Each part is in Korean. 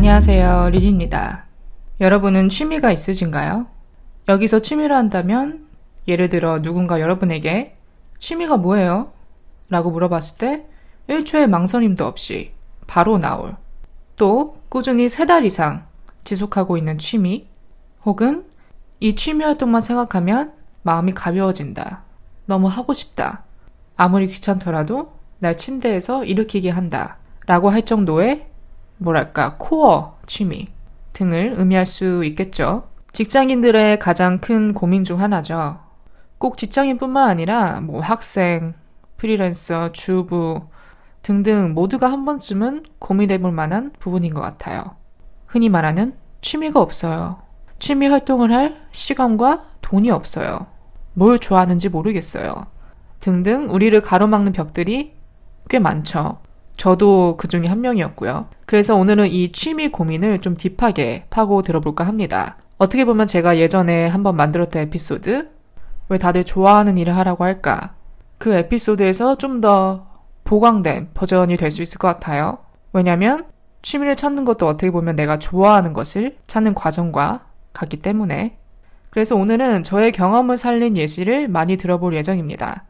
안녕하세요, 린입니다. 여러분은 취미가 있으신가요? 여기서 취미라 한다면 예를 들어 누군가 여러분에게 취미가 뭐예요? 라고 물어봤을 때 1초의 망설임도 없이 바로 나올, 또 꾸준히 3달 이상 지속하고 있는 취미, 혹은 이 취미 활동만 생각하면 마음이 가벼워진다, 너무 하고 싶다, 아무리 귀찮더라도 날 침대에서 일으키게 한다 라고 할 정도의 뭐랄까 코어 취미 등을 의미할 수 있겠죠. 직장인들의 가장 큰 고민 중 하나죠. 꼭 직장인뿐만 아니라 학생, 프리랜서, 주부 등등 모두가 한 번쯤은 고민해볼 만한 부분인 것 같아요. 흔히 말하는 취미가 없어요. 취미 활동을 할 시간과 돈이 없어요. 뭘 좋아하는지 모르겠어요. 등등 우리를 가로막는 벽들이 꽤 많죠. 저도 그 중에 한 명이었고요. 그래서 오늘은 이 취미 고민을 좀 딥하게 파고 들어볼까 합니다. 어떻게 보면 제가 예전에 한번 만들었던 에피소드, 왜 다들 좋아하는 일을 하라고 할까? 그 에피소드에서 좀 더 보강된 버전이 될 수 있을 것 같아요. 왜냐면 취미를 찾는 것도 어떻게 보면 내가 좋아하는 것을 찾는 과정과 같기 때문에. 그래서 오늘은 저의 경험을 살린 예시를 많이 들어볼 예정입니다.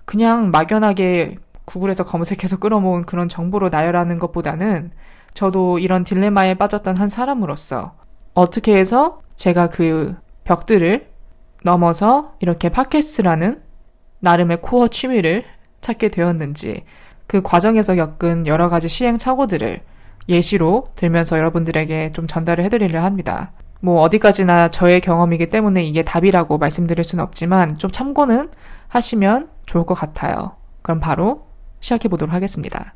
그냥 막연하게 구글에서 검색해서 끌어모은 그런 정보로 나열하는 것보다는 저도 이런 딜레마에 빠졌던 한 사람으로서 어떻게 해서 제가 그 벽들을 넘어서 이렇게 팟캐스트라는 나름의 코어 취미를 찾게 되었는지, 그 과정에서 겪은 여러 가지 시행착오들을 예시로 들면서 여러분들에게 좀 전달을 해드리려 합니다. 어디까지나 저의 경험이기 때문에 이게 답이라고 말씀드릴 수는 없지만 좀 참고는 하시면 좋을 것 같아요. 그럼 바로 시작해보도록 하겠습니다.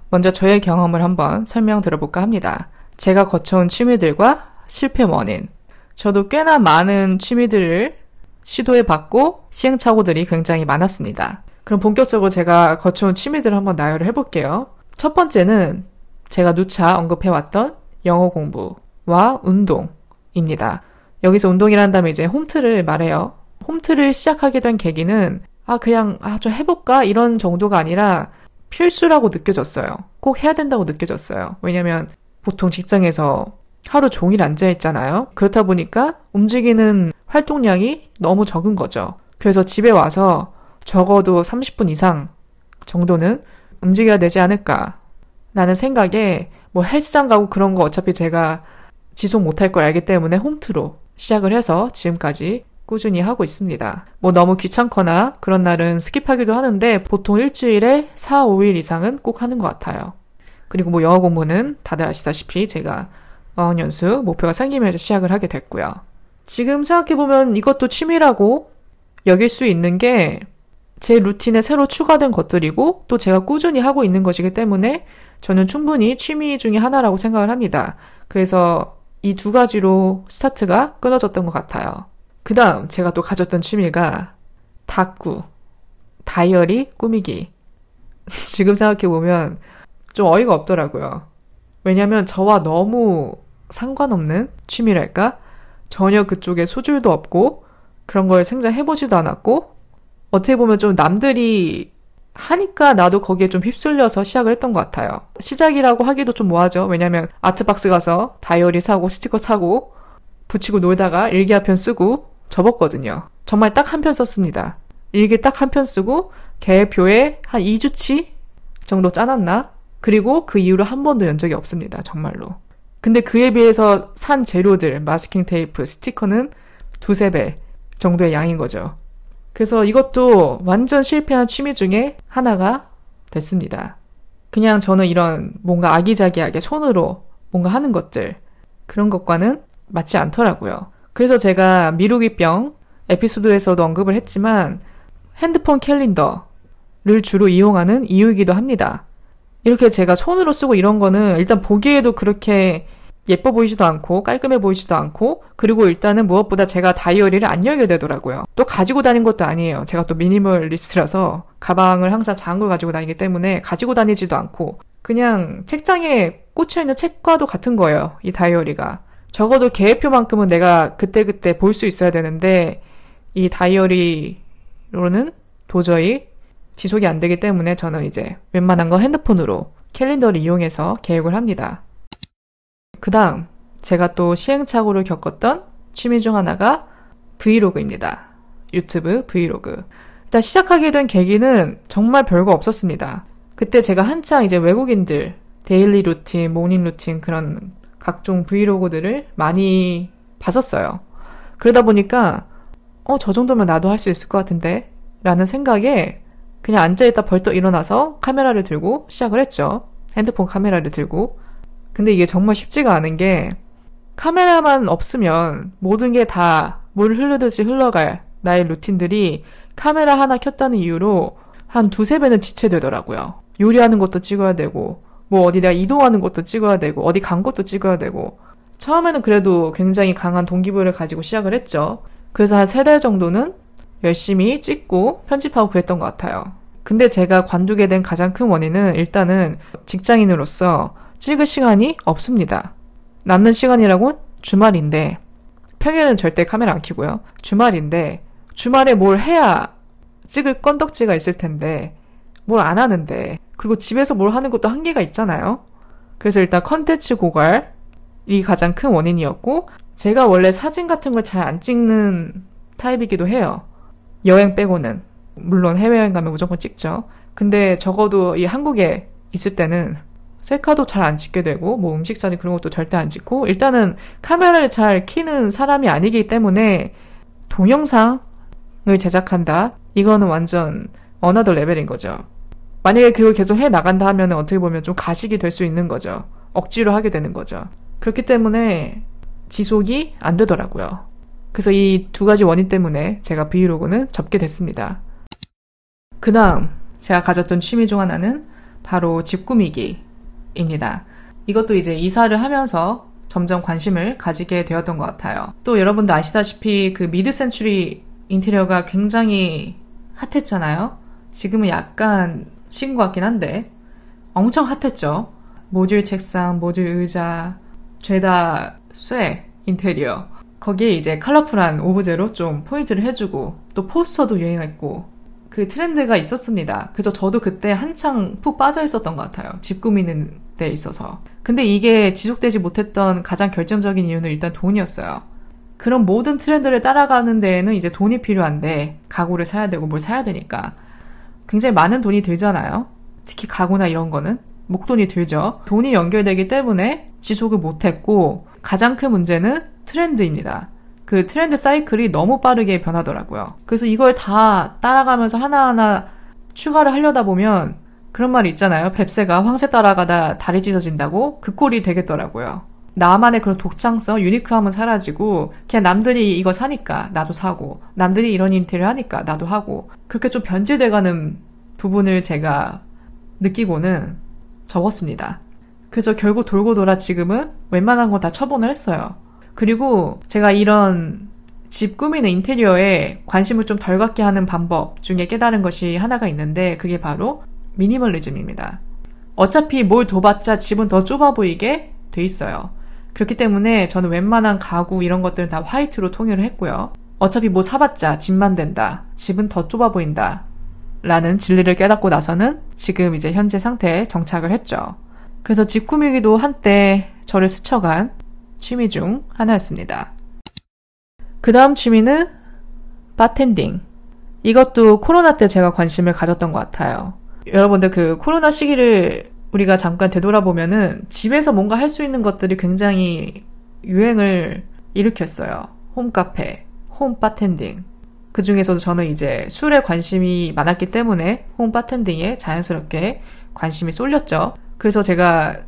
먼저 저의 경험을 한번 설명 들어볼까 합니다. 제가 거쳐온 취미들과 실패 원인. 저도 꽤나 많은 취미들을 시도해봤고 시행착오들이 굉장히 많았습니다. 그럼 본격적으로 제가 거쳐온 취미들을 한번 나열을 해볼게요. 첫 번째는 제가 누차 언급해왔던 영어 공부와 운동입니다. 여기서 운동이란 다음에 이제 홈트를 말해요. 홈트를 시작하게 된 계기는 좀 해볼까? 이런 정도가 아니라 필수라고 느껴졌어요. 꼭 해야 된다고 느껴졌어요. 왜냐면 보통 직장에서 하루 종일 앉아있잖아요. 그렇다 보니까 움직이는 활동량이 너무 적은 거죠. 그래서 집에 와서 적어도 30분 이상 정도는 움직여야 되지 않을까 라는 생각에 헬스장 가고 그런 거 어차피 제가 지속 못할 걸 알기 때문에 홈트로 시작을 해서 지금까지 꾸준히 하고 있습니다. 너무 귀찮거나 그런 날은 스킵하기도 하는데 보통 일주일에 4, 5일 이상은 꼭 하는 것 같아요. 그리고 영어 공부는 다들 아시다시피 제가 어학연수 목표가 생기면서 시작을 하게 됐고요. 지금 생각해보면 이것도 취미라고 여길 수 있는 게 제 루틴에 새로 추가된 것들이고 또 제가 꾸준히 하고 있는 것이기 때문에 저는 충분히 취미 중에 하나라고 생각을 합니다. 그래서 이 두 가지로 스타트가 끊어졌던 것 같아요. 그 다음 제가 또 가졌던 취미가 다꾸, 다이어리 꾸미기. 지금 생각해보면 좀 어이가 없더라고요. 왜냐면 저와 너무 상관없는 취미랄까? 전혀 그쪽에 소질도 없고 그런 걸 생각해보지도 않았고 어떻게 보면 좀 남들이 하니까 나도 거기에 좀 휩쓸려서 시작을 했던 것 같아요. 시작이라고 하기도 좀 뭐하죠. 왜냐면 아트박스 가서 다이어리 사고 스티커 사고 붙이고 놀다가 일기 한 편 쓰고 접었거든요. 정말 딱 한 편 썼습니다. 일기 딱 한 편 쓰고 계획표에 한 2주치 정도 짜놨나? 그리고 그 이후로 한 번도 연 적이 없습니다. 정말로. 근데 그에 비해서 산 재료들, 마스킹 테이프, 스티커는 2~3배 정도의 양인 거죠. 그래서 이것도 완전 실패한 취미 중에 하나가 됐습니다. 그냥 저는 이런 뭔가 아기자기하게 손으로 뭔가 하는 것들, 그런 것과는 맞지 않더라고요. 그래서 제가 미루기병 에피소드에서도 언급을 했지만 핸드폰 캘린더를 주로 이용하는 이유이기도 합니다. 이렇게 제가 손으로 쓰고 이런 거는 일단 보기에도 그렇게 예뻐 보이지도 않고 깔끔해 보이지도 않고, 그리고 일단은 무엇보다 제가 다이어리를 안 열게 되더라고요. 또 가지고 다니는 것도 아니에요. 제가 또 미니멀리스트라서 가방을 항상 작은 걸 가지고 다니기 때문에 가지고 다니지도 않고 그냥 책장에 꽂혀있는 책과도 같은 거예요. 이 다이어리가. 적어도 계획표만큼은 내가 그때그때 볼 수 있어야 되는데 이 다이어리로는 도저히 지속이 안 되기 때문에 저는 이제 웬만한 거 핸드폰으로 캘린더를 이용해서 계획을 합니다. 그 다음 제가 또 시행착오를 겪었던 취미 중 하나가 브이로그입니다. 유튜브 브이로그. 일단 시작하게 된 계기는 정말 별거 없었습니다. 그때 제가 한창 이제 외국인들 데일리 루틴, 모닝 루틴 그런 각종 브이로그들을 많이 봤었어요. 그러다 보니까 저 정도면 나도 할 수 있을 것 같은데 라는 생각에 그냥 앉아있다 벌떡 일어나서 카메라를 들고 시작을 했죠. 핸드폰 카메라를 들고. 근데 이게 정말 쉽지가 않은 게 카메라만 없으면 모든 게 다 물 흐르듯이 흘러갈 나의 루틴들이 카메라 하나 켰다는 이유로 한 두세 배는 지체되더라고요. 요리하는 것도 찍어야 되고 뭐 어디 내가 이동하는 것도 찍어야 되고 어디 간 것도 찍어야 되고 처음에는 그래도 굉장히 강한 동기부여를 가지고 시작을 했죠. 그래서 한 3달 정도는 열심히 찍고 편집하고 그랬던 것 같아요. 근데 제가 관두게 된 가장 큰 원인은 일단은 직장인으로서 찍을 시간이 없습니다. 남는 시간이라곤 주말인데 평일에는 절대 카메라 안 켜고요. 주말인데 주말에 뭘 해야 찍을 건덕지가 있을 텐데 뭘 안 하는데 그리고 집에서 뭘 하는 것도 한계가 있잖아요. 그래서 일단 컨텐츠 고갈이 가장 큰 원인이었고 제가 원래 사진 같은 걸 잘 안 찍는 타입이기도 해요. 여행 빼고는. 물론 해외여행 가면 무조건 찍죠. 근데 적어도 이 한국에 있을 때는 셀카도 잘 안 찍게 되고 뭐 음식 사진 그런 것도 절대 안 찍고 일단은 카메라를 잘 켜는 사람이 아니기 때문에 동영상을 제작한다? 이거는 완전 어나더 레벨인 거죠. 만약에 그걸 계속 해 나간다 하면 어떻게 보면 좀 가식이 될 수 있는 거죠. 억지로 하게 되는 거죠. 그렇기 때문에 지속이 안 되더라고요. 그래서 이 두 가지 원인 때문에 제가 브이로그는 접게 됐습니다. 그 다음 제가 가졌던 취미 중 하나는 바로 집 꾸미기입니다. 이것도 이제 이사를 하면서 점점 관심을 가지게 되었던 것 같아요. 또 여러분도 아시다시피 그 미드 센추리 인테리어가 굉장히 핫했잖아요. 지금은 약간 식은 것 같긴 한데 엄청 핫했죠. 모듈 책상, 모듈 의자, 죄다 쇠 인테리어. 거기에 이제 컬러풀한 오브제로 좀 포인트를 해주고 또 포스터도 유행했고 그 트렌드가 있었습니다. 그래서 저도 그때 한창 푹 빠져 있었던 것 같아요. 집 꾸미는 데 있어서. 근데 이게 지속되지 못했던 가장 결정적인 이유는 일단 돈이었어요. 그런 모든 트렌드를 따라가는 데에는 이제 돈이 필요한데 가구를 사야 되고 뭘 사야 되니까 굉장히 많은 돈이 들잖아요. 특히 가구나 이런 거는 목돈이 들죠. 돈이 연결되기 때문에 지속을 못했고 가장 큰 문제는 트렌드입니다. 그 트렌드 사이클이 너무 빠르게 변하더라고요. 그래서 이걸 다 따라가면서 하나하나 추가를 하려다 보면 그런 말이 있잖아요. 뱁새가 황새 따라가다 다리 찢어진다고 그 꼴이 되겠더라고요. 나만의 그런 독창성, 유니크함은 사라지고 그냥 남들이 이거 사니까 나도 사고 남들이 이런 인테리어 하니까 나도 하고 그렇게 좀 변질돼가는 부분을 제가 느끼고는 접었습니다. 그래서 결국 돌고 돌아 지금은 웬만한 거 다 처분을 했어요. 그리고 제가 이런 집 꾸미는 인테리어에 관심을 좀 덜 갖게 하는 방법 중에 깨달은 것이 하나가 있는데 그게 바로 미니멀리즘입니다. 어차피 뭘 둬봤자 집은 더 좁아 보이게 돼 있어요. 그렇기 때문에 저는 웬만한 가구 이런 것들은 다 화이트로 통일을 했고요. 어차피 뭐 사봤자 집만 된다. 집은 더 좁아 보인다. 라는 진리를 깨닫고 나서는 지금 이제 현재 상태에 정착을 했죠. 그래서 집 꾸미기도 한때 저를 스쳐간 취미 중 하나였습니다. 그 다음 취미는 바텐딩. 이것도 코로나 때 제가 관심을 가졌던 것 같아요. 여러분들 그 코로나 시기를 우리가 잠깐 되돌아보면은 집에서 뭔가 할 수 있는 것들이 굉장히 유행을 일으켰어요. 홈카페, 홈바텐딩. 그 중에서도 저는 이제 술에 관심이 많았기 때문에 홈바텐딩에 자연스럽게 관심이 쏠렸죠. 그래서 제가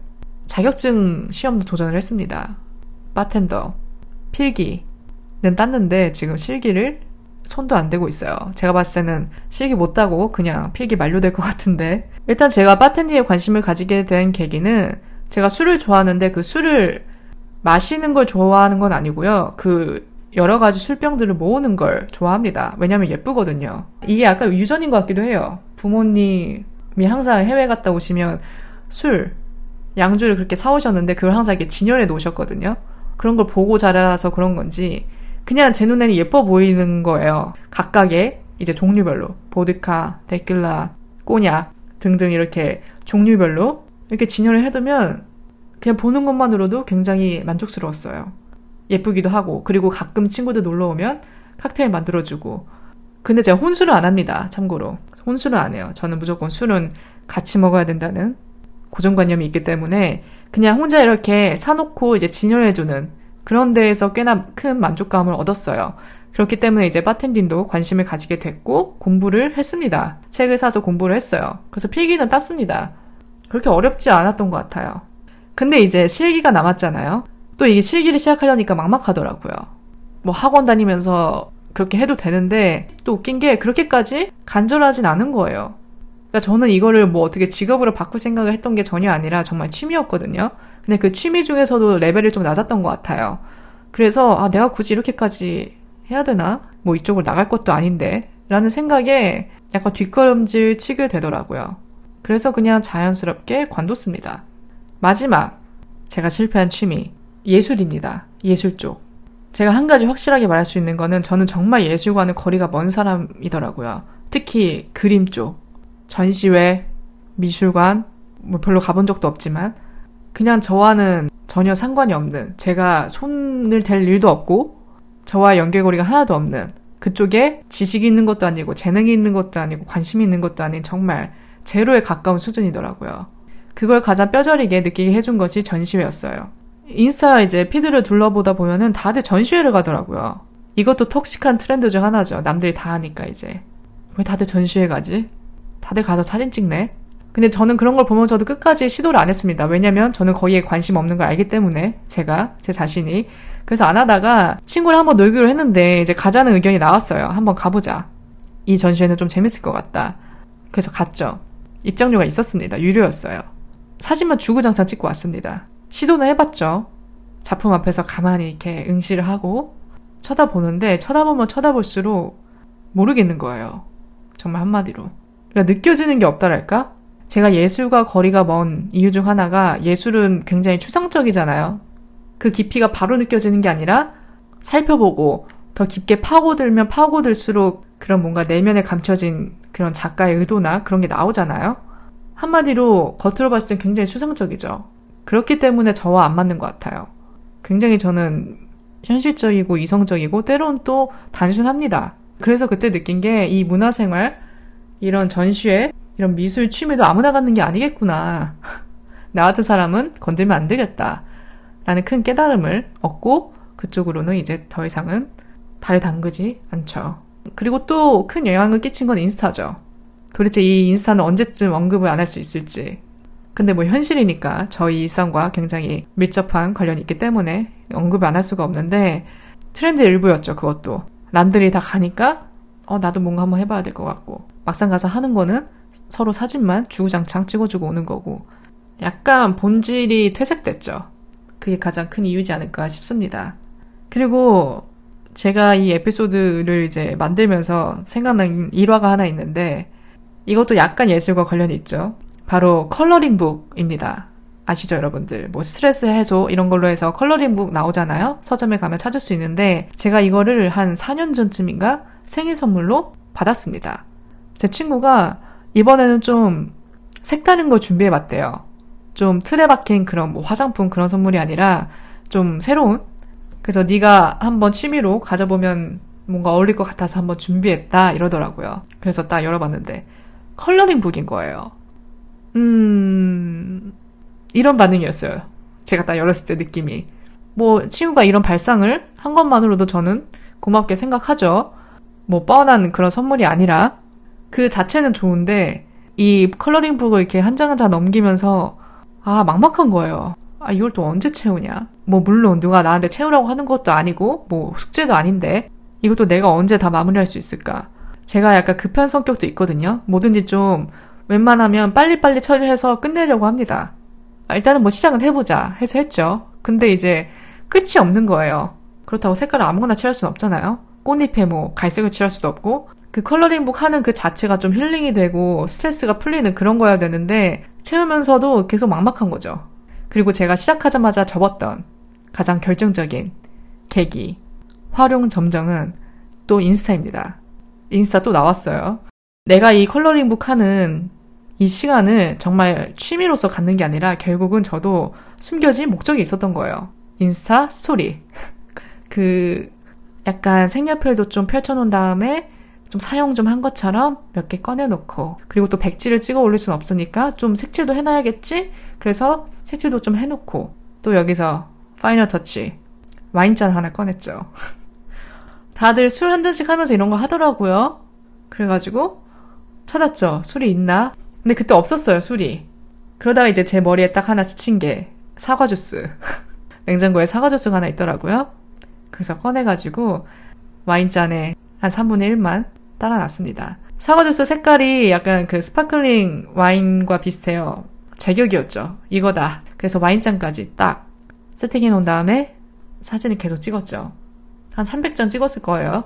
자격증 시험도 도전을 했습니다. 바텐더, 필기는 땄는데 지금 실기를 손도 안 대고 있어요. 제가 봤을 때는 실기 못 따고 그냥 필기 만료될 것 같은데 일단 제가 바텐딩에 관심을 가지게 된 계기는 제가 술을 좋아하는데 그 술을 마시는 걸 좋아하는 건 아니고요. 그 여러 가지 술병들을 모으는 걸 좋아합니다. 왜냐면 예쁘거든요. 이게 약간 유전인 것 같기도 해요. 부모님이 항상 해외 갔다 오시면 술, 양주를 그렇게 사오셨는데 그걸 항상 이렇게 진열해 놓으셨거든요. 그런 걸 보고 자라서 그런 건지 그냥 제 눈에는 예뻐 보이는 거예요. 각각의 이제 종류별로 보드카, 데킬라, 꼬냑 등등 이렇게 종류별로 이렇게 진열을 해두면 그냥 보는 것만으로도 굉장히 만족스러웠어요. 예쁘기도 하고, 그리고 가끔 친구들 놀러 오면 칵테일 만들어주고. 근데 제가 혼술을 안 합니다. 참고로. 혼술은 안 해요. 저는 무조건 술은 같이 먹어야 된다는 고정관념이 있기 때문에 그냥 혼자 이렇게 사놓고 이제 진열해주는 그런 데에서 꽤나 큰 만족감을 얻었어요. 그렇기 때문에 이제 바텐딩도 관심을 가지게 됐고 공부를 했습니다. 책을 사서 공부를 했어요. 그래서 필기는 땄습니다. 그렇게 어렵지 않았던 것 같아요. 근데 이제 실기가 남았잖아요. 또 이게 실기를 시작하려니까 막막하더라고요. 뭐 학원 다니면서 그렇게 해도 되는데 또 웃긴 게 그렇게까지 간절하진 않은 거예요. 그러니까 저는 이거를 뭐 어떻게 직업으로 바꿀 생각을 했던 게 전혀 아니라 정말 취미였거든요. 근데 그 취미 중에서도 레벨이 좀 낮았던 것 같아요. 그래서 내가 굳이 이렇게까지 해야 되나? 뭐 이쪽으로 나갈 것도 아닌데 라는 생각에 약간 뒷걸음질 치게 되더라고요. 그래서 그냥 자연스럽게 관뒀습니다. 마지막 제가 실패한 취미 예술입니다. 예술 쪽. 제가 한 가지 확실하게 말할 수 있는 거는 저는 정말 예술과는 거리가 먼 사람이더라고요. 특히 그림 쪽. 전시회, 미술관, 뭐 별로 가본 적도 없지만 그냥 저와는 전혀 상관이 없는, 제가 손을 댈 일도 없고 저와 연결고리가 하나도 없는, 그쪽에 지식이 있는 것도 아니고 재능이 있는 것도 아니고 관심이 있는 것도 아닌 정말 제로에 가까운 수준이더라고요. 그걸 가장 뼈저리게 느끼게 해준 것이 전시회였어요. 인스타 이제 피드를 둘러보다 보면은 다들 전시회를 가더라고요. 이것도 톡식한 트렌드 중 하나죠. 남들이 다 하니까 이제. 왜 다들 전시회 가지? 다들 가서 사진 찍네? 근데 저는 그런 걸 보면서도 끝까지 시도를 안 했습니다. 왜냐면 저는 거기에 관심 없는 걸 알기 때문에 제 자신이. 그래서 안 하다가 친구를 한번 놀기로 했는데 이제 가자는 의견이 나왔어요. 한번 가보자. 이 전시회는 좀 재밌을 것 같다. 그래서 갔죠. 입장료가 있었습니다. 유료였어요. 사진만 주구장창 찍고 왔습니다. 시도는 해봤죠. 작품 앞에서 가만히 이렇게 응시를 하고 쳐다보는데 쳐다보면 쳐다볼수록 모르겠는 거예요. 정말 한마디로. 그러니까 느껴지는 게 없다랄까? 제가 예술과 거리가 먼 이유 중 하나가 예술은 굉장히 추상적이잖아요. 그 깊이가 바로 느껴지는 게 아니라 살펴보고 더 깊게 파고들면 파고들수록 그런 뭔가 내면에 감춰진 그런 작가의 의도나 그런 게 나오잖아요. 한마디로 겉으로 봤을 땐 굉장히 추상적이죠. 그렇기 때문에 저와 안 맞는 것 같아요. 굉장히 저는 현실적이고 이성적이고 때론 또 단순합니다. 그래서 그때 느낀 게 이 문화생활, 이런 전시회, 이런 미술 취미도 아무나 갖는 게 아니겠구나. 나 같은 사람은 건들면 안 되겠다. 라는 큰 깨달음을 얻고 그쪽으로는 이제 더 이상은 발을 담그지 않죠. 그리고 또 큰 영향을 끼친 건 인스타죠. 도대체 이 인스타는 언제쯤 언급을 안 할 수 있을지. 근데 뭐 현실이니까 저희 일상과 굉장히 밀접한 관련이 있기 때문에 언급을 안 할 수가 없는데 트렌드의 일부였죠. 그것도. 남들이 다 가니까 나도 뭔가 한번 해봐야 될 것 같고 막상 가서 하는 거는 서로 사진만 주구장창 찍어주고 오는 거고 약간 본질이 퇴색됐죠. 그게 가장 큰 이유지 않을까 싶습니다. 그리고 제가 이 에피소드를 이제 만들면서 생각난 일화가 하나 있는데 이것도 약간 예술과 관련이 있죠. 바로 컬러링북입니다. 아시죠, 여러분들? 뭐 스트레스 해소 이런 걸로 해서 컬러링북 나오잖아요. 서점에 가면 찾을 수 있는데 제가 이거를 한 4년 전쯤인가 생일 선물로 받았습니다. 제 친구가 이번에는 좀 색다른 걸 준비해봤대요. 좀 틀에 박힌 그런 뭐 화장품 그런 선물이 아니라 좀 새로운. 그래서 네가 한번 취미로 가져보면 뭔가 어울릴 것 같아서 한번 준비했다 이러더라고요. 그래서 딱 열어봤는데 컬러링북인 거예요. 이런 반응이었어요. 제가 딱 열었을 때 느낌이. 뭐 친구가 이런 발상을 한 것만으로도 저는 고맙게 생각하죠. 뭐 뻔한 그런 선물이 아니라 그 자체는 좋은데 이 컬러링북을 이렇게 한 장 한 장 넘기면서 막막한 거예요. 이걸 또 언제 채우냐. 뭐 물론 누가 나한테 채우라고 하는 것도 아니고 뭐 숙제도 아닌데 이것도 내가 언제 다 마무리할 수 있을까. 제가 약간 급한 성격도 있거든요. 뭐든지 좀 웬만하면 빨리빨리 처리해서 끝내려고 합니다. 일단은 뭐 시작은 해보자 해서 했죠. 근데 이제 끝이 없는 거예요. 그렇다고 색깔을 아무거나 칠할 수는 없잖아요. 꽃잎에 뭐 갈색을 칠할 수도 없고 그 컬러링북 하는 그 자체가 좀 힐링이 되고 스트레스가 풀리는 그런 거여야 되는데 채우면서도 계속 막막한 거죠. 그리고 제가 시작하자마자 접었던 가장 결정적인 계기, 활용 점정은 또 인스타입니다. 인스타 또 나왔어요. 내가 이 컬러링북 하는 이 시간을 정말 취미로서 갖는 게 아니라 결국은 저도 숨겨진 목적이 있었던 거예요. 인스타 스토리. 약간 색연필도 좀 펼쳐놓은 다음에 좀 사용 좀 한 것처럼 몇 개 꺼내놓고, 그리고 또 백지를 찍어 올릴 순 없으니까 좀 색칠도 해놔야겠지? 그래서 색칠도 좀 해놓고, 또 여기서 파이널 터치. 와인잔 하나 꺼냈죠. 다들 술 한 잔씩 하면서 이런 거 하더라고요. 그래가지고 찾았죠. 술이 있나? 근데 그때 없었어요, 술이. 그러다가 이제 제 머리에 딱 하나 스친 게 사과 주스. 냉장고에 사과 주스가 하나 있더라고요. 그래서 꺼내가지고 와인잔에 한 3분의 1만 따라놨습니다. 사과 주스 색깔이 약간 그 스파클링 와인과 비슷해요. 제격이었죠. 이거다. 그래서 와인잔까지 딱 세팅해 놓은 다음에 사진을 계속 찍었죠. 한 300장 찍었을 거예요.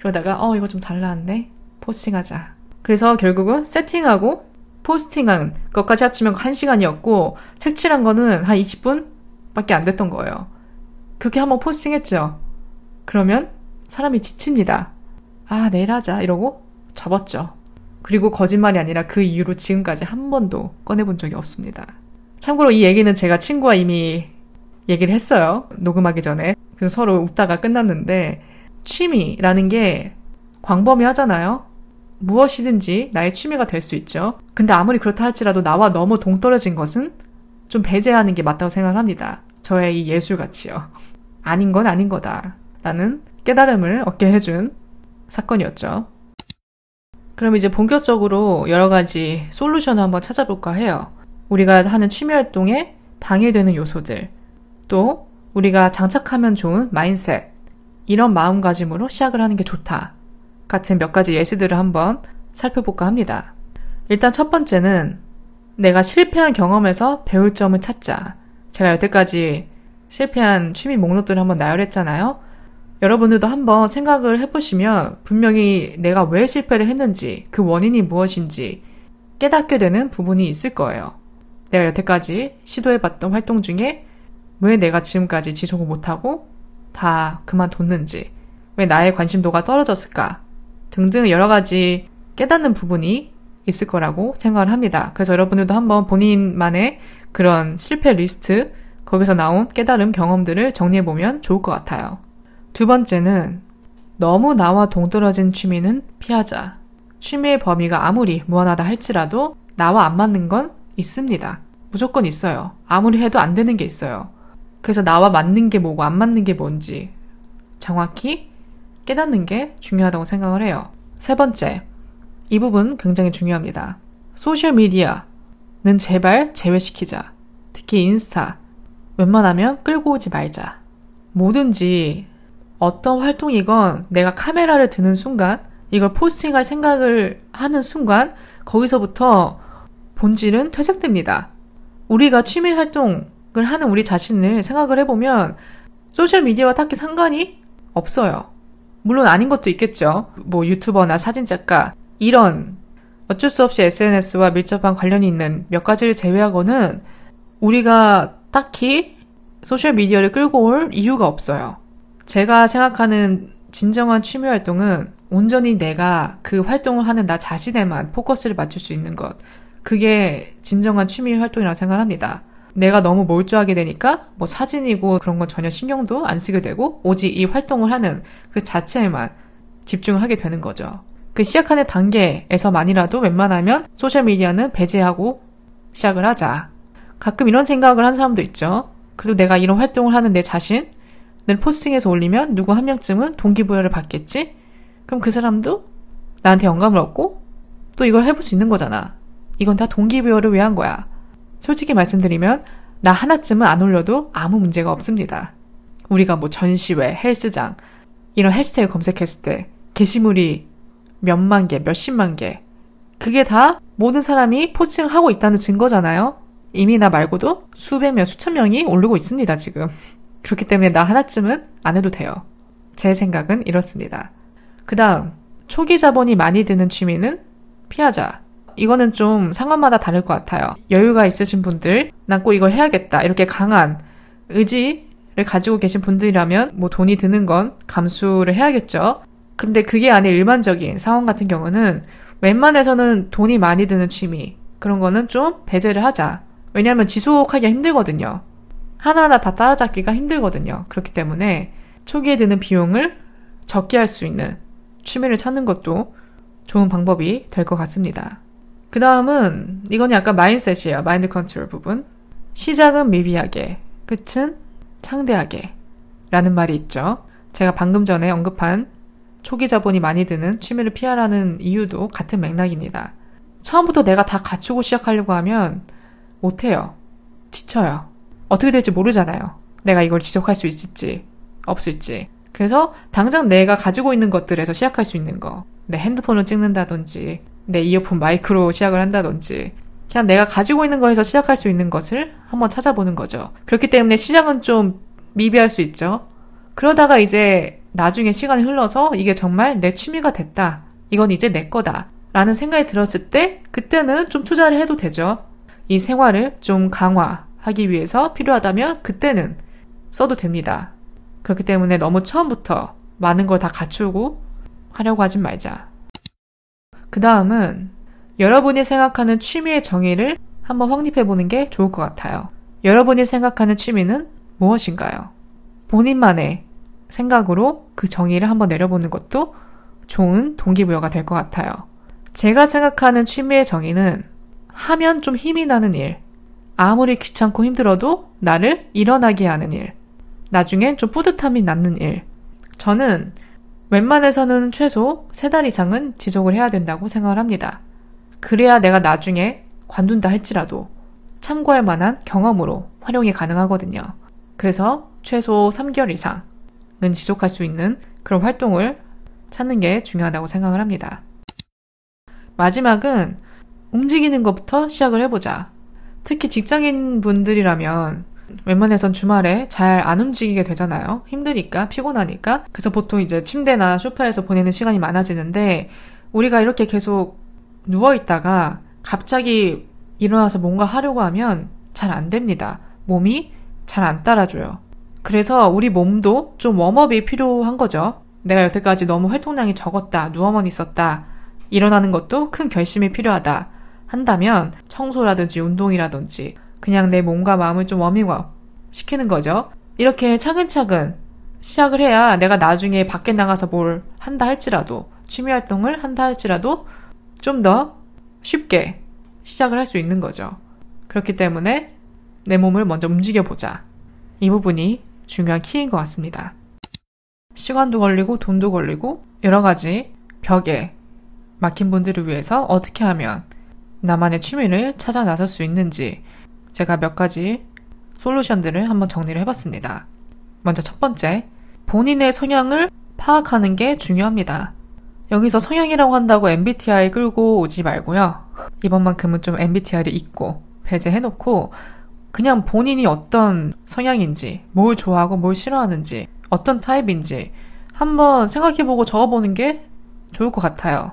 그러다가 이거 좀 잘 나왔네. 포스팅하자. 그래서 결국은 세팅하고 포스팅한 것까지 합치면 1시간이었고 색칠한 거는 한 20분밖에 안 됐던 거예요. 그렇게 한번 포스팅했죠. 그러면 사람이 지칩니다. 아, 내일 하자 이러고 접었죠. 그리고 거짓말이 아니라 그 이후로 지금까지 한 번도 꺼내본 적이 없습니다. 참고로 이 얘기는 제가 친구와 이미 얘기를 했어요. 녹음하기 전에. 그래서 서로 웃다가 끝났는데, 취미라는 게 광범위하잖아요. 무엇이든지 나의 취미가 될 수 있죠. 근데 아무리 그렇다 할지라도 나와 너무 동떨어진 것은 좀 배제하는 게 맞다고 생각합니다. 저의 이 예술가치요. 아닌 건 아닌 거다 라는 깨달음을 얻게 해준 사건이었죠. 그럼 이제 본격적으로 여러 가지 솔루션을 한번 찾아볼까 해요. 우리가 하는 취미 활동에 방해되는 요소들, 또 우리가 장착하면 좋은 마인드셋, 이런 마음가짐으로 시작을 하는 게 좋다 같은 몇 가지 예시들을 한번 살펴볼까 합니다. 일단 첫 번째는 내가 실패한 경험에서 배울 점을 찾자. 제가 여태까지 실패한 취미 목록들을 한번 나열했잖아요. 여러분들도 한번 생각을 해보시면 분명히 내가 왜 실패를 했는지, 그 원인이 무엇인지 깨닫게 되는 부분이 있을 거예요. 내가 여태까지 시도해봤던 활동 중에 왜 내가 지금까지 지속을 못하고 다 그만뒀는지, 왜 나의 관심도가 떨어졌을까 등등 여러 가지 깨닫는 부분이 있을 거라고 생각을 합니다. 그래서 여러분들도 한번 본인만의 그런 실패 리스트, 거기서 나온 깨달음 경험들을 정리해보면 좋을 것 같아요. 두 번째는 너무 나와 동떨어진 취미는 피하자. 취미의 범위가 아무리 무한하다 할지라도 나와 안 맞는 건 있습니다. 무조건 있어요. 아무리 해도 안 되는 게 있어요. 그래서 나와 맞는 게 뭐고 안 맞는 게 뭔지 정확히 깨닫는 게 중요하다고 생각을 해요. 세 번째, 이 부분 굉장히 중요합니다. 소셜미디어는 제발 제외시키자. 특히 인스타, 웬만하면 끌고 오지 말자. 뭐든지 어떤 활동이건 내가 카메라를 드는 순간, 이걸 포스팅할 생각을 하는 순간 거기서부터 본질은 퇴색됩니다. 우리가 취미 활동을 하는 우리 자신을 생각을 해보면 소셜미디어와 딱히 상관이 없어요. 물론 아닌 것도 있겠죠. 뭐 유튜버나 사진작가, 이런 어쩔 수 없이 SNS와 밀접한 관련이 있는 몇 가지를 제외하고는 우리가 딱히 소셜미디어를 끌고 올 이유가 없어요. 제가 생각하는 진정한 취미 활동은 온전히 내가 그 활동을 하는 나 자신에만 포커스를 맞출 수 있는 것. 그게 진정한 취미 활동이라고 생각합니다. 내가 너무 몰두하게 되니까 뭐 사진이고 그런 건 전혀 신경도 안 쓰게 되고 오직 이 활동을 하는 그 자체에만 집중을 하게 되는 거죠. 그 시작하는 단계에서만이라도 웬만하면 소셜미디어는 배제하고 시작을 하자. 가끔 이런 생각을 한 사람도 있죠. 그래도 내가 이런 활동을 하는 내 자신을 포스팅해서 올리면 누구 한 명쯤은 동기부여를 받겠지? 그럼 그 사람도 나한테 영감을 얻고 또 이걸 해볼 수 있는 거잖아. 이건 다 동기부여를 위한 거야. 솔직히 말씀드리면 나 하나쯤은 안 올려도 아무 문제가 없습니다. 우리가 뭐 전시회, 헬스장 이런 해시태그 검색했을 때 게시물이 몇만 개, 몇십만 개, 그게 다 모든 사람이 포스팅하고 있다는 증거잖아요. 이미 나 말고도 수백 명, 수천 명이 올리고 있습니다, 지금. 그렇기 때문에 나 하나쯤은 안 해도 돼요. 제 생각은 이렇습니다. 그 다음, 초기 자본이 많이 드는 취미는 피하자. 이거는 좀 상황마다 다를 것 같아요. 여유가 있으신 분들, 난 꼭 이거 해야겠다, 이렇게 강한 의지를 가지고 계신 분들이라면 뭐 돈이 드는 건 감수를 해야겠죠. 근데 그게 아닌 일반적인 상황 같은 경우는 웬만해서는 돈이 많이 드는 취미, 그런 거는 좀 배제를 하자. 왜냐하면 지속하기가 힘들거든요. 하나하나 다 따라잡기가 힘들거든요. 그렇기 때문에 초기에 드는 비용을 적게 할 수 있는 취미를 찾는 것도 좋은 방법이 될 것 같습니다. 그 다음은 이건 약간 마인드셋이에요. 마인드 컨트롤 부분. 시작은 미비하게, 끝은 창대하게 라는 말이 있죠. 제가 방금 전에 언급한 초기 자본이 많이 드는 취미를 피하라는 이유도 같은 맥락입니다. 처음부터 내가 다 갖추고 시작하려고 하면 못해요. 지쳐요. 어떻게 될지 모르잖아요. 내가 이걸 지속할 수 있을지 없을지. 그래서 당장 내가 가지고 있는 것들에서 시작할 수 있는 거, 내 핸드폰을 찍는다든지 내 이어폰 마이크로 시작을 한다든지 그냥 내가 가지고 있는 거에서 시작할 수 있는 것을 한번 찾아보는 거죠. 그렇기 때문에 시작은 좀 미비할 수 있죠. 그러다가 이제 나중에 시간이 흘러서 이게 정말 내 취미가 됐다. 이건 이제 내 거다. 라는 생각이 들었을 때 그때는 좀 투자를 해도 되죠. 이 생활을 좀 강화하기 위해서 필요하다면 그때는 써도 됩니다. 그렇기 때문에 너무 처음부터 많은 걸 다 갖추고 하려고 하진 말자. 그 다음은 여러분이 생각하는 취미의 정의를 한번 확립해보는 게 좋을 것 같아요. 여러분이 생각하는 취미는 무엇인가요? 본인만의 생각으로 그 정의를 한번 내려보는 것도 좋은 동기부여가 될 것 같아요. 제가 생각하는 취미의 정의는 하면 좀 힘이 나는 일, 아무리 귀찮고 힘들어도 나를 일어나게 하는 일, 나중엔 좀 뿌듯함이 남는 일. 저는 웬만해서는 최소 3달 이상은 지속을 해야 된다고 생각을 합니다. 그래야 내가 나중에 관둔다 할지라도 참고할 만한 경험으로 활용이 가능하거든요. 그래서 최소 3개월 이상은 지속할 수 있는 그런 활동을 찾는 게 중요하다고 생각을 합니다. 마지막은 움직이는 것부터 시작을 해보자. 특히 직장인 분들이라면 웬만해선 주말에 잘 안 움직이게 되잖아요. 힘드니까, 피곤하니까. 그래서 보통 이제 침대나 소파에서 보내는 시간이 많아지는데 우리가 이렇게 계속 누워있다가 갑자기 일어나서 뭔가 하려고 하면 잘 안 됩니다. 몸이 잘 안 따라줘요. 그래서 우리 몸도 좀 웜업이 필요한 거죠. 내가 여태까지 너무 활동량이 적었다, 누워만 있었다, 일어나는 것도 큰 결심이 필요하다 한다면 청소라든지 운동이라든지 그냥 내 몸과 마음을 좀 워밍업 시키는 거죠. 이렇게 차근차근 시작을 해야 내가 나중에 밖에 나가서 뭘 한다 할지라도, 취미활동을 한다 할지라도 좀 더 쉽게 시작을 할 수 있는 거죠. 그렇기 때문에 내 몸을 먼저 움직여보자. 이 부분이 중요한 키인 것 같습니다. 시간도 걸리고 돈도 걸리고 여러 가지 벽에 막힌 분들을 위해서 어떻게 하면 나만의 취미를 찾아 나설 수 있는지 제가 몇 가지 솔루션들을 한번 정리를 해봤습니다. 먼저 첫 번째, 본인의 성향을 파악하는 게 중요합니다. 여기서 성향이라고 한다고 MBTI 끌고 오지 말고요. 이번만큼은 좀 MBTI를 잊고 배제해놓고 그냥 본인이 어떤 성향인지, 뭘 좋아하고 뭘 싫어하는지, 어떤 타입인지 한번 생각해보고 적어보는 게 좋을 것 같아요.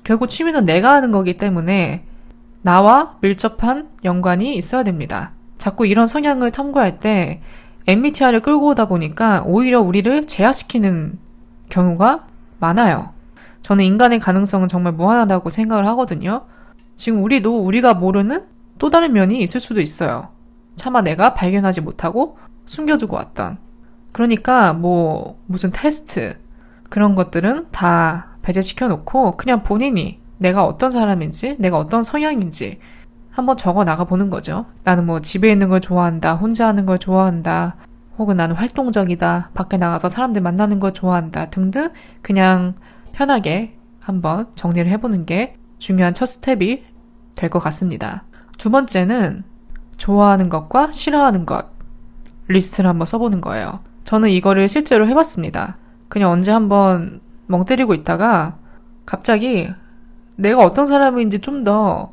결국 취미는 내가 하는 거기 때문에 나와 밀접한 연관이 있어야 됩니다. 자꾸 이런 성향을 탐구할 때 MBTI를 끌고 오다 보니까 오히려 우리를 제약시키는 경우가 많아요. 저는 인간의 가능성은 정말 무한하다고 생각을 하거든요. 지금 우리가 모르는 또 다른 면이 있을 수도 있어요. 차마 내가 발견하지 못하고 숨겨두고 왔던. 그러니까 무슨 테스트 그런 것들은 다 배제시켜 놓고 그냥 본인이 내가 어떤 사람인지, 내가 어떤 성향인지 한번 적어 나가보는 거죠. 나는 집에 있는 걸 좋아한다, 혼자 하는 걸 좋아한다, 혹은 나는 활동적이다, 밖에 나가서 사람들 만나는 걸 좋아한다 등등 그냥 편하게 한번 정리를 해보는 게 중요한 첫 스텝이 될 것 같습니다. 두 번째는 좋아하는 것과 싫어하는 것 리스트를 한번 써보는 거예요. 저는 이거를 실제로 해봤습니다. 그냥 언제 한번 멍 때리고 있다가 갑자기 내가 어떤 사람인지 좀 더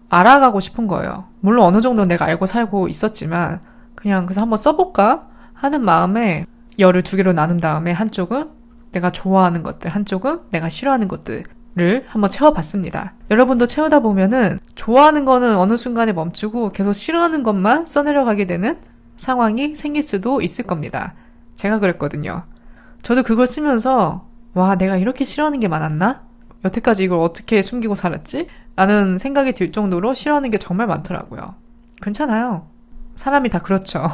알아가고 싶은 거예요. 물론 어느 정도 내가 알고 살고 있었지만 그냥 그래서 한번 써볼까 하는 마음에 열을 2개로 나눈 다음에 한쪽은 내가 좋아하는 것들, 한쪽은 내가 싫어하는 것들을 한번 채워봤습니다. 여러분도 채우다 보면은 좋아하는 거는 어느 순간에 멈추고 계속 싫어하는 것만 써내려가게 되는 상황이 생길 수도 있을 겁니다. 제가 그랬거든요. 저도 그걸 쓰면서 와, 내가 이렇게 싫어하는 게 많았나? 여태까지 이걸 어떻게 숨기고 살았지? 라는 생각이 들 정도로 싫어하는 게 정말 많더라고요. 괜찮아요. 사람이 다 그렇죠.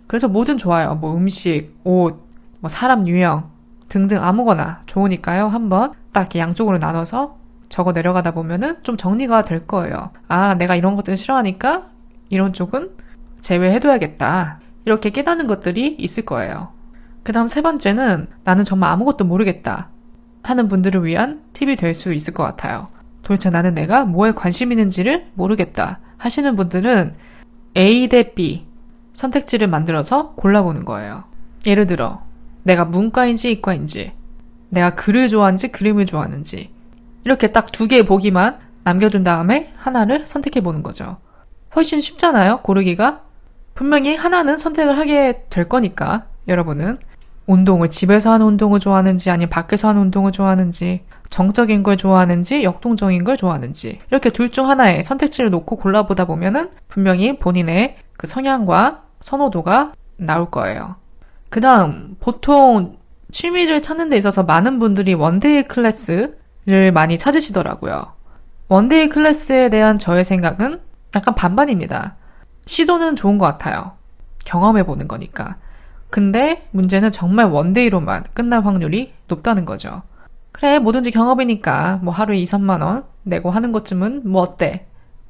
그래서 뭐든 좋아요. 뭐 음식, 옷, 뭐 사람 유형 등등 아무거나 좋으니까요. 한번 딱 이렇게 양쪽으로 나눠서 적어 내려가다 보면은 좀 정리가 될 거예요. 아, 내가 이런 것들을 싫어하니까 이런 쪽은 제외해둬야겠다. 이렇게 깨닫는 것들이 있을 거예요. 그 다음 세 번째는 나는 정말 아무것도 모르겠다 하는 분들을 위한 팁이 될 수 있을 것 같아요. 도대체 나는 내가 뭐에 관심 있는지를 모르겠다 하시는 분들은 A 대 B 선택지를 만들어서 골라보는 거예요. 예를 들어 내가 문과인지 이과인지, 내가 글을 좋아하는지 그림을 좋아하는지 이렇게 딱 두 개의 보기만 남겨둔 다음에 하나를 선택해보는 거죠. 훨씬 쉽잖아요, 고르기가. 분명히 하나는 선택을 하게 될 거니까 여러분은 운동을 집에서 하는 운동을 좋아하는지 아니면 밖에서 하는 운동을 좋아하는지, 정적인 걸 좋아하는지 역동적인 걸 좋아하는지 이렇게 둘 중 하나의 선택지를 놓고 골라보다 보면은 분명히 본인의 그 성향과 선호도가 나올 거예요. 그 다음 보통 취미를 찾는 데 있어서 많은 분들이 원데이 클래스를 많이 찾으시더라고요. 원데이 클래스에 대한 저의 생각은 약간 반반입니다. 시도는 좋은 것 같아요. 경험해보는 거니까. 근데 문제는 정말 원데이로만 끝날 확률이 높다는 거죠. 그래, 뭐든지 경험이니까 뭐 하루에 2, 3만 원 내고 하는 것쯤은 뭐 어때?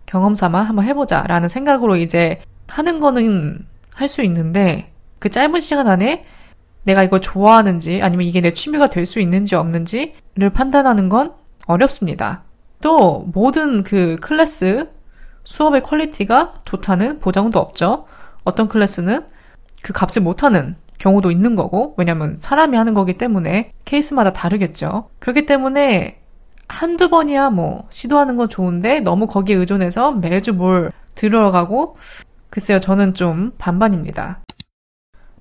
경험 삼아 한번 해보자 라는 생각으로 이제 하는 거는 할 수 있는데 그 짧은 시간 안에 내가 이걸 좋아하는지 아니면 이게 내 취미가 될 수 있는지 없는지를 판단하는 건 어렵습니다. 또 모든 그 클래스 수업의 퀄리티가 좋다는 보장도 없죠. 어떤 클래스는 그 값을 못하는 경우도 있는 거고, 왜냐면 사람이 하는 거기 때문에 케이스마다 다르겠죠. 그렇기 때문에 한두 번이야 뭐 시도하는 건 좋은데 너무 거기에 의존해서 매주 뭘 들어가고, 글쎄요, 저는 좀 반반입니다.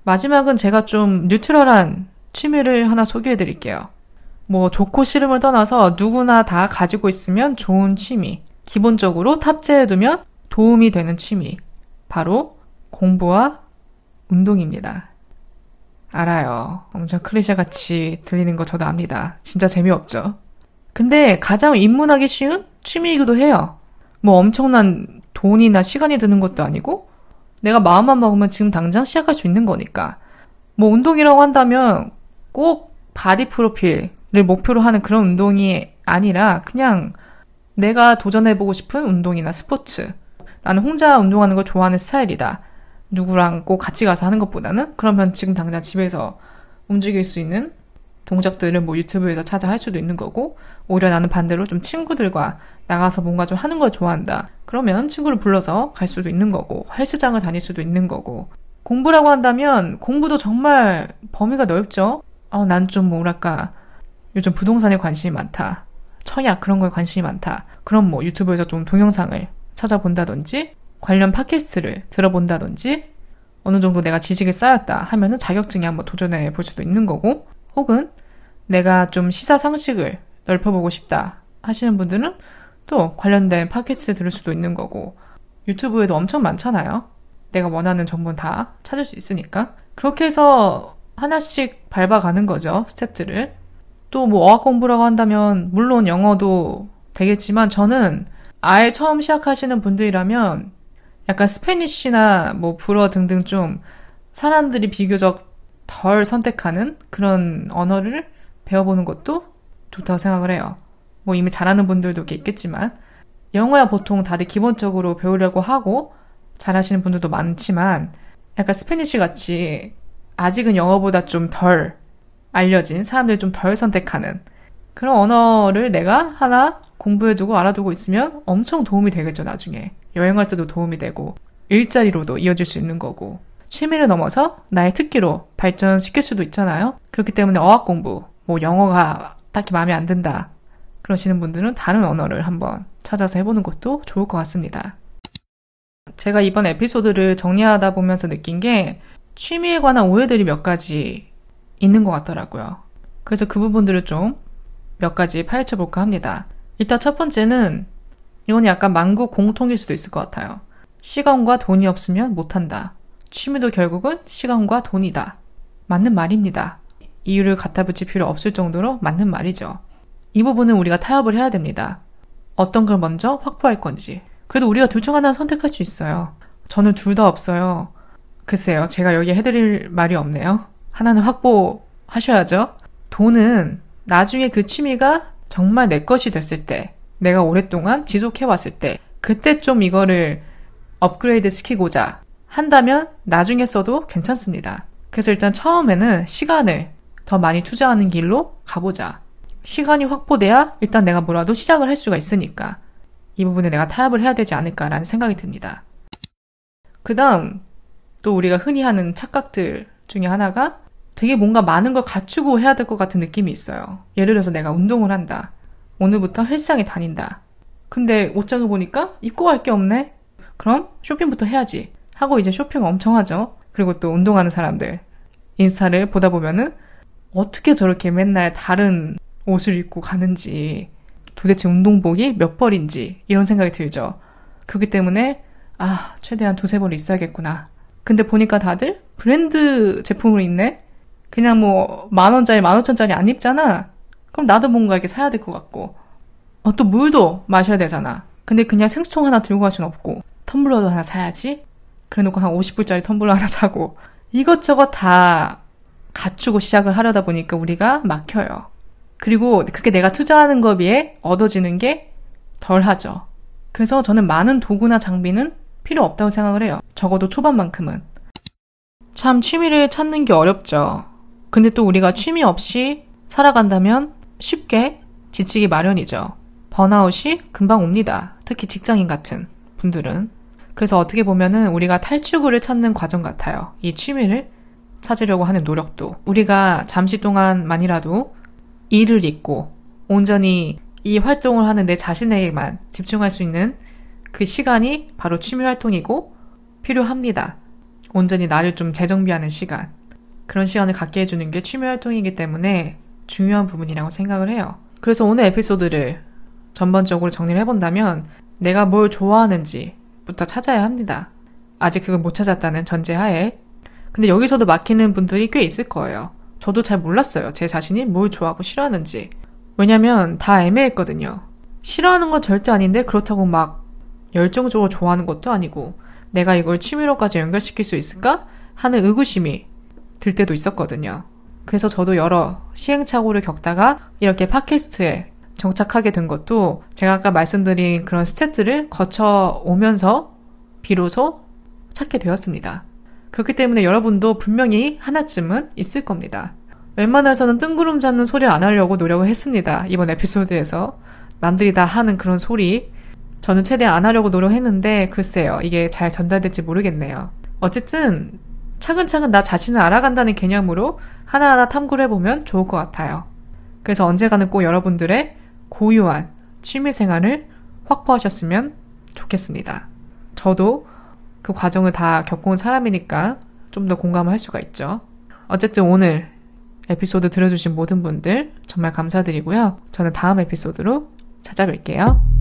마지막은 제가 좀 뉴트럴한 취미를 하나 소개해 드릴게요. 뭐 좋고 싫음을 떠나서 누구나 다 가지고 있으면 좋은 취미, 기본적으로 탑재해두면 도움이 되는 취미, 바로 공부와 운동입니다. 알아요. 엄청 클리셰같이 들리는 거 저도 압니다. 진짜 재미없죠? 근데 가장 입문하기 쉬운 취미이기도 해요. 뭐 엄청난 돈이나 시간이 드는 것도 아니고 내가 마음만 먹으면 지금 당장 시작할 수 있는 거니까. 뭐 운동이라고 한다면 꼭 바디 프로필을 목표로 하는 그런 운동이 아니라 그냥 내가 도전해보고 싶은 운동이나 스포츠. 나는 혼자 운동하는 걸 좋아하는 스타일이다. 누구랑 꼭 같이 가서 하는 것보다는 그러면 지금 당장 집에서 움직일 수 있는 동작들을 뭐 유튜브에서 찾아 할 수도 있는 거고, 오히려 나는 반대로 좀 친구들과 나가서 뭔가 좀 하는 걸 좋아한다. 그러면 친구를 불러서 갈 수도 있는 거고, 헬스장을 다닐 수도 있는 거고, 공부라고 한다면 공부도 정말 범위가 넓죠. 난 좀 뭐랄까 요즘 부동산에 관심이 많다. 청약 그런 거에 관심이 많다. 그럼 뭐 유튜브에서 좀 동영상을 찾아본다든지 관련 팟캐스트를 들어본다든지 어느 정도 내가 지식을 쌓였다 하면은 자격증에 한번 도전해 볼 수도 있는 거고, 혹은 내가 좀 시사상식을 넓혀보고 싶다 하시는 분들은 또 관련된 팟캐스트를 들을 수도 있는 거고, 유튜브에도 엄청 많잖아요. 내가 원하는 정보는 다 찾을 수 있으니까. 그렇게 해서 하나씩 밟아가는 거죠, 스텝들을. 또 뭐 어학 공부라고 한다면 물론 영어도 되겠지만, 저는 아예 처음 시작하시는 분들이라면 약간 스페니쉬나 뭐 불어 등등 좀 사람들이 비교적 덜 선택하는 그런 언어를 배워보는 것도 좋다고 생각을 해요. 뭐 이미 잘하는 분들도 있겠지만, 영어야 보통 다들 기본적으로 배우려고 하고 잘하시는 분들도 많지만, 약간 스페니쉬 같이 아직은 영어보다 좀 덜 알려진, 사람들이 좀 덜 선택하는 그런 언어를 내가 하나 공부해두고 알아두고 있으면 엄청 도움이 되겠죠, 나중에. 여행할 때도 도움이 되고 일자리로도 이어질 수 있는 거고, 취미를 넘어서 나의 특기로 발전시킬 수도 있잖아요. 그렇기 때문에 어학 공부, 뭐 영어가 딱히 마음에 안 든다 그러시는 분들은 다른 언어를 한번 찾아서 해보는 것도 좋을 것 같습니다. 제가 이번 에피소드를 정리하다 보면서 느낀 게 취미에 관한 오해들이 몇 가지 있는 것 같더라고요. 그래서 그 부분들을 좀 몇 가지 파헤쳐 볼까 합니다. 일단 첫 번째는, 이건 약간 만국 공통일 수도 있을 것 같아요. 시간과 돈이 없으면 못한다. 취미도 결국은 시간과 돈이다. 맞는 말입니다. 이유를 갖다 붙일 필요 없을 정도로 맞는 말이죠. 이 부분은 우리가 타협을 해야 됩니다. 어떤 걸 먼저 확보할 건지. 그래도 우리가 둘 중 하나는 선택할 수 있어요. 저는 둘 다 없어요. 글쎄요, 제가 여기에 해드릴 말이 없네요. 하나는 확보하셔야죠. 돈은 나중에 그 취미가 정말 내 것이 됐을 때, 내가 오랫동안 지속해왔을 때, 그때 좀 이거를 업그레이드 시키고자 한다면 나중에 써도 괜찮습니다. 그래서 일단 처음에는 시간을 더 많이 투자하는 길로 가보자. 시간이 확보돼야 일단 내가 뭐라도 시작을 할 수가 있으니까 이 부분에 내가 타협을 해야 되지 않을까라는 생각이 듭니다. 그 다음 또 우리가 흔히 하는 착각들 중에 하나가 되게 뭔가 많은 걸 갖추고 해야 될 것 같은 느낌이 있어요. 예를 들어서 내가 운동을 한다. 오늘부터 헬스장에 다닌다. 근데 옷장을 보니까 입고 갈 게 없네? 그럼 쇼핑부터 해야지 하고 이제 쇼핑 엄청 하죠. 그리고 또 운동하는 사람들 인스타를 보다 보면은 어떻게 저렇게 맨날 다른 옷을 입고 가는지, 도대체 운동복이 몇 벌인지 이런 생각이 들죠. 그렇기 때문에 최대한 2-3벌 있어야겠구나. 근데 보니까 다들 브랜드 제품을 입네? 그냥 뭐 10,000원짜리 15,000원짜리 안 입잖아. 그럼 나도 뭔가 이렇게 사야 될 것 같고, 또 물도 마셔야 되잖아. 근데 그냥 생수통 하나 들고 갈 순 없고 텀블러도 하나 사야지. 그래놓고 한 50불짜리 텀블러 하나 사고 이것저것 다 갖추고 시작을 하려다 보니까 우리가 막혀요. 그리고 그렇게 내가 투자하는 거에 비해 얻어지는 게 덜하죠. 그래서 저는 많은 도구나 장비는 필요 없다고 생각을 해요. 적어도 초반만큼은. 참 취미를 찾는 게 어렵죠. 근데 또 우리가 취미 없이 살아간다면 쉽게 지치기 마련이죠. 번아웃이 금방 옵니다. 특히 직장인 같은 분들은. 그래서 어떻게 보면은 우리가 탈출구를 찾는 과정 같아요. 이 취미를 찾으려고 하는 노력도. 우리가 잠시 동안만이라도 일을 잊고 온전히 이 활동을 하는 내 자신에게만 집중할 수 있는 그 시간이 바로 취미 활동이고 필요합니다. 온전히 나를 좀 재정비하는 시간. 그런 시간을 갖게 해주는 게 취미 활동이기 때문에 중요한 부분이라고 생각을 해요. 그래서 오늘 에피소드를 전반적으로 정리를 해본다면 내가 뭘 좋아하는지부터 찾아야 합니다. 아직 그걸 못 찾았다는 전제하에. 근데 여기서도 막히는 분들이 꽤 있을 거예요. 저도 잘 몰랐어요. 제 자신이 뭘 좋아하고 싫어하는지. 왜냐면 다 애매했거든요. 싫어하는 건 절대 아닌데 그렇다고 막 열정적으로 좋아하는 것도 아니고 내가 이걸 취미로까지 연결시킬 수 있을까? 하는 의구심이 들 때도 있었거든요. 그래서 저도 여러 시행착오를 겪다가 이렇게 팟캐스트에 정착하게 된 것도 제가 아까 말씀드린 그런 스텝들을 거쳐오면서 비로소 찾게 되었습니다. 그렇기 때문에 여러분도 분명히 하나쯤은 있을 겁니다. 웬만해서는 뜬구름 잡는 소리 안 하려고 노력을 했습니다. 이번 에피소드에서. 남들이 다 하는 그런 소리 저는 최대한 안 하려고 노력했는데 글쎄요. 이게 잘 전달될지 모르겠네요. 어쨌든 차근차근 나 자신을 알아간다는 개념으로 하나하나 탐구를 해보면 좋을 것 같아요. 그래서 언젠가는 꼭 여러분들의 고유한 취미생활을 확보하셨으면 좋겠습니다. 저도 그 과정을 다 겪어온 사람이니까 좀 더 공감을 할 수가 있죠. 어쨌든 오늘 에피소드 들어주신 모든 분들 정말 감사드리고요. 저는 다음 에피소드로 찾아뵐게요.